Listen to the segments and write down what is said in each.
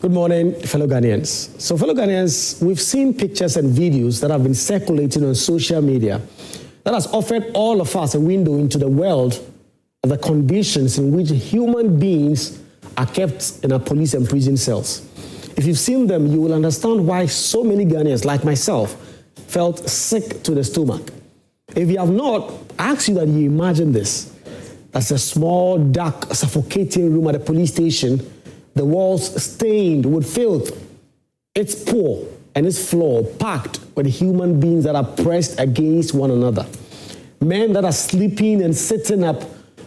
Good morning, fellow Ghanaians. So, fellow Ghanaians, we've seen pictures and videos that have been circulating on social media that has offered all of us a window into the world of the conditions in which human beings are kept in our police and prison cells. If you've seen them, you will understand why so many Ghanaians, like myself, felt sick to the stomach. If you have not, I ask you that you imagine this. That's a small, dark, suffocating room at a police station, the walls stained with filth. It's poor and its floor packed with human beings that are pressed against one another. Men that are sleeping and sitting up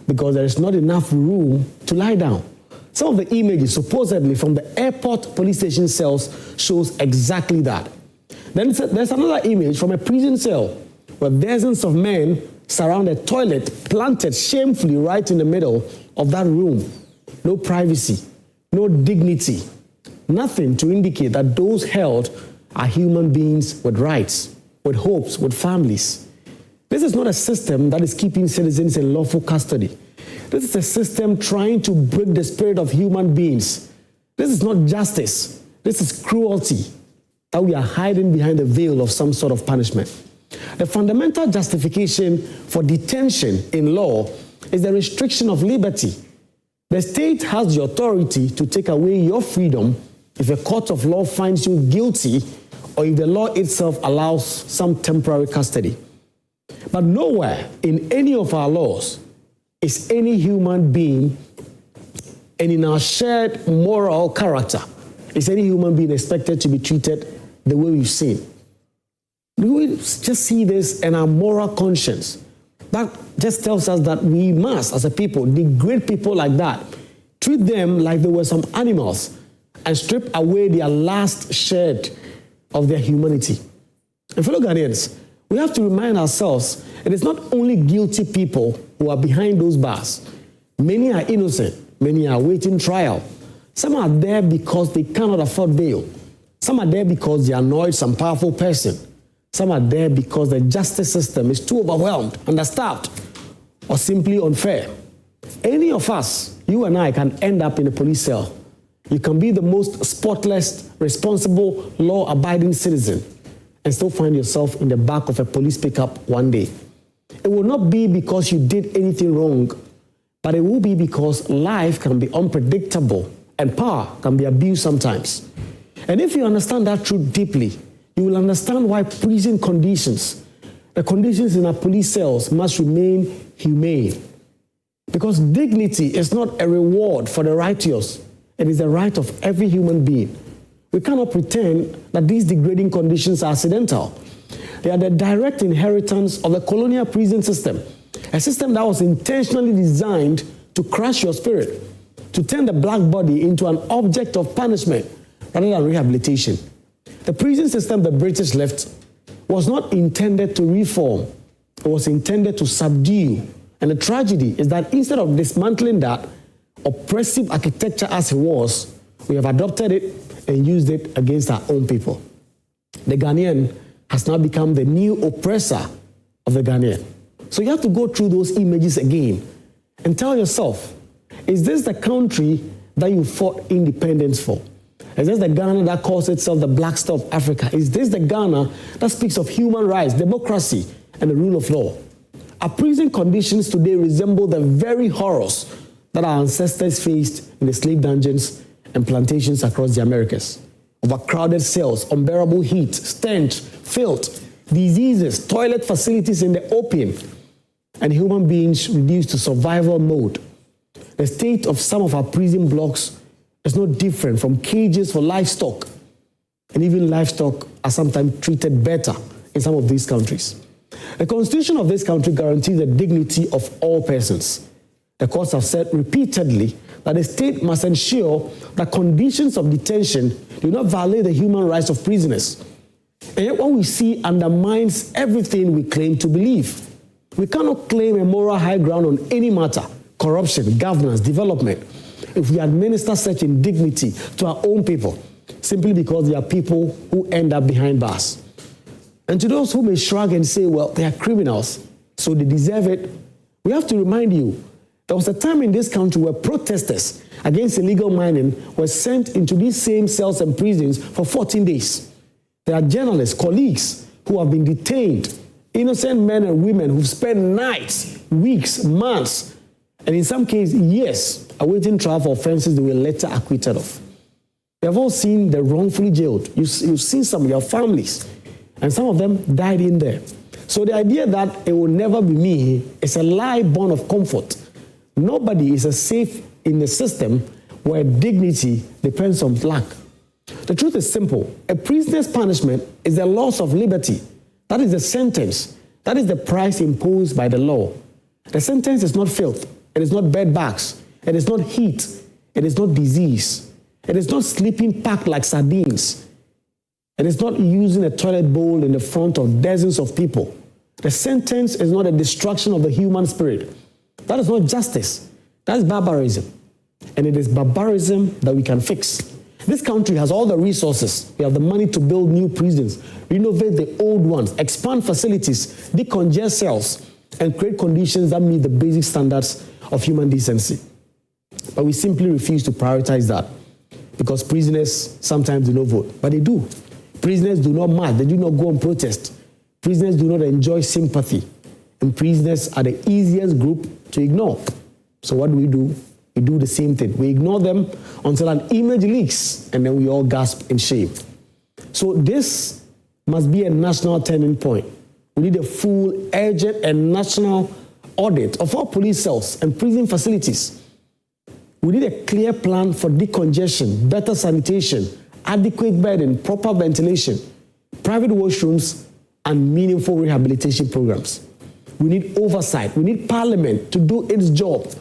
because there is not enough room to lie down. Some of the images supposedly from the airport police station cells shows exactly that. Then there's another image from a prison cell where dozens of men surround a toilet planted shamefully right in the middle of that room. No privacy, no dignity, nothing to indicate that those held are human beings with rights, with hopes, with families. This is not a system that is keeping citizens in lawful custody. This is a system trying to break the spirit of human beings. This is not justice. This is cruelty that we are hiding behind the veil of some sort of punishment. The fundamental justification for detention in law is the restriction of liberty. The state has the authority to take away your freedom if a court of law finds you guilty or if the law itself allows some temporary custody. But nowhere in any of our laws is any human being, and in our shared moral character, is any human being expected to be treated the way we've seen. We just see this in our moral conscience. That just tells us that we must, as a people, degrade people like that, treat them like they were some animals, and strip away their last shred of their humanity. And fellow Ghanaians, we have to remind ourselves it is not only guilty people who are behind those bars. Many are innocent, many are awaiting trial. Some are there because they cannot afford bail. Some are there because they annoyed some powerful person. Some are there because the justice system is too overwhelmed, understaffed, or simply unfair. Any of us, you and I, can end up in a police cell. You can be the most spotless, responsible, law-abiding citizen and still find yourself in the back of a police pickup one day. It will not be because you did anything wrong, but it will be because life can be unpredictable and power can be abused sometimes. And if you understand that truth deeply, you will understand why prison conditions, the conditions in our police cells, must remain humane. Because dignity is not a reward for the righteous. It is the right of every human being. We cannot pretend that these degrading conditions are accidental. They are the direct inheritance of the colonial prison system, a system that was intentionally designed to crush your spirit, to turn the black body into an object of punishment rather than rehabilitation. The prison system the British left was not intended to reform. It was intended to subdue. And the tragedy is that instead of dismantling that oppressive architecture as it was, we have adopted it and used it against our own people. The Ghanaian has now become the new oppressor of the Ghanaian. So you have to go through those images again and tell yourself, is this the country that you fought independence for? Is this the Ghana that calls itself the Black Star of Africa? Is this the Ghana that speaks of human rights, democracy, and the rule of law? Our prison conditions today resemble the very horrors that our ancestors faced in the slave dungeons and plantations across the Americas. Overcrowded cells, unbearable heat, stench, filth, diseases, toilet facilities in the open, and human beings reduced to survival mode. The state of some of our prison blocks is not different from cages for livestock. And even livestock are sometimes treated better in some of these countries. The constitution of this country guarantees the dignity of all persons. The courts have said repeatedly that the state must ensure that conditions of detention do not violate the human rights of prisoners. And yet what we see undermines everything we claim to believe. We cannot claim a moral high ground on any matter, corruption, governance, development, if we administer such indignity to our own people, simply because they are people who end up behind bars. And to those who may shrug and say, well, they are criminals, so they deserve it, we have to remind you There was a time in this country where protesters against illegal mining were sent into these same cells and prisons for 14 days. There are journalists, colleagues who have been detained, innocent men and women who've spent nights, weeks, months, and in some cases, years, awaiting trial for offenses they were later acquitted of. We have all seen the wrongfully jailed. You've seen some of your families, and some of them died in there. So the idea that it will never be me is a lie born of comfort. Nobody is as safe in the system where dignity depends on luck. The truth is simple. A prisoner's punishment is the loss of liberty. That is the sentence. That is the price imposed by the law. The sentence is not filth. It is not bed bugs. It is not heat. It is not disease. It is not sleeping packed like sardines. It is not using a toilet bowl in the front of dozens of people. The sentence is not a destruction of the human spirit. That is not justice. That is barbarism. And it is barbarism that we can fix. This country has all the resources. We have the money to build new prisons, renovate the old ones, expand facilities, decongest cells, and create conditions that meet the basic standards of human decency. But we simply refuse to prioritize that because prisoners sometimes do not vote, but they do. Prisoners do not march. They do not go and protest. Prisoners do not enjoy sympathy. And prisoners are the easiest group to ignore. So what do? We do the same thing. We ignore them until an image leaks, and then we all gasp in shame. So this must be a national turning point. We need a full, urgent, and national audit of all police cells and prison facilities. We need a clear plan for decongestion, better sanitation, adequate bedding, proper ventilation, private washrooms, and meaningful rehabilitation programs. We need oversight. We need Parliament to do its job.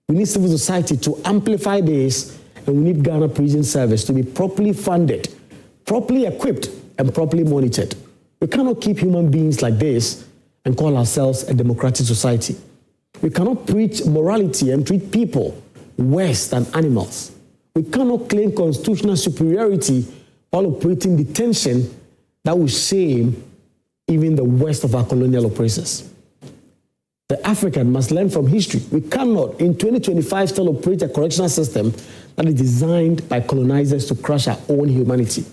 We need civil society to amplify this, and we need Ghana Prison Service to be properly funded, properly equipped, and properly monitored. We cannot keep human beings like this and call ourselves a democratic society. We cannot preach morality and treat people worse than animals. We cannot claim constitutional superiority while operating detention that will shame even the worst of our colonial oppressors. The African must learn from history. We cannot, in 2025, still operate a correctional system that is designed by colonizers to crush our own humanity.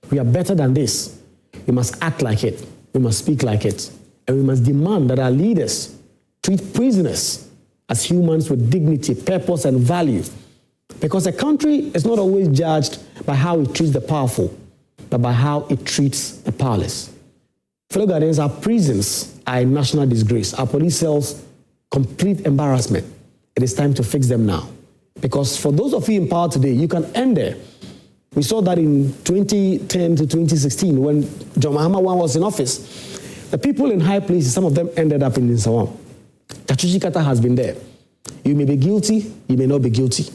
We are better than this. We must act like it. We must speak like it. And we must demand that our leaders treat prisoners as humans with dignity, purpose, and value. Because a country is not always judged by how it treats the powerful, but by how it treats the powerless. Fellow Ghanaians, our prisons are a national disgrace. Our police cells, complete embarrassment. It is time to fix them now. Because for those of you in power today, you can end there. We saw that in 2010 to 2016 when John Mahama was in office. The people in high places, some of them ended up in Nsawam. Tachuchi Kata has been there. You may be guilty, you may not be guilty.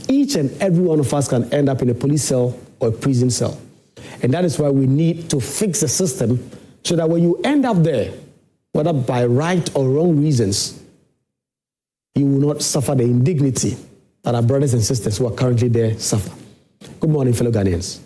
Each and every one of us can end up in a police cell or a prison cell. And that is why we need to fix the system so that when you end up there, whether by right or wrong reasons, you will not suffer the indignity that our brothers and sisters who are currently there suffer. Good morning, fellow Ghanaians.